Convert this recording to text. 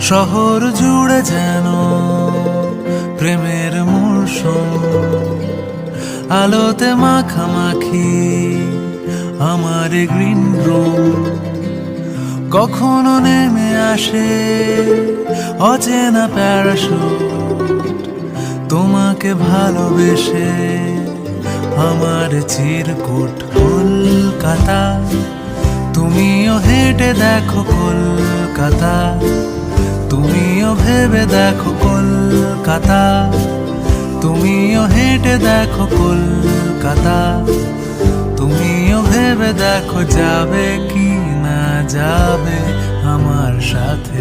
শহর জুড়ে যেন প্রেমের মৌসুম, আলোতে মাখামাখি আমার গ্রিন রুম। কখনো নেমে আসে অচেনা প্যারাশুট, তোমাকে ভালোবেসে আমার চিরকুট। কলকাতা, তুমিও হেঁটে দেখো কলকাতা, তুমিও ভেবে দেখো কলকাতা, তুমিও হেঁটে দেখো কলকাতা, তুমিও ভেবে দেখো যাবে কি না যাবে আমার সাথে।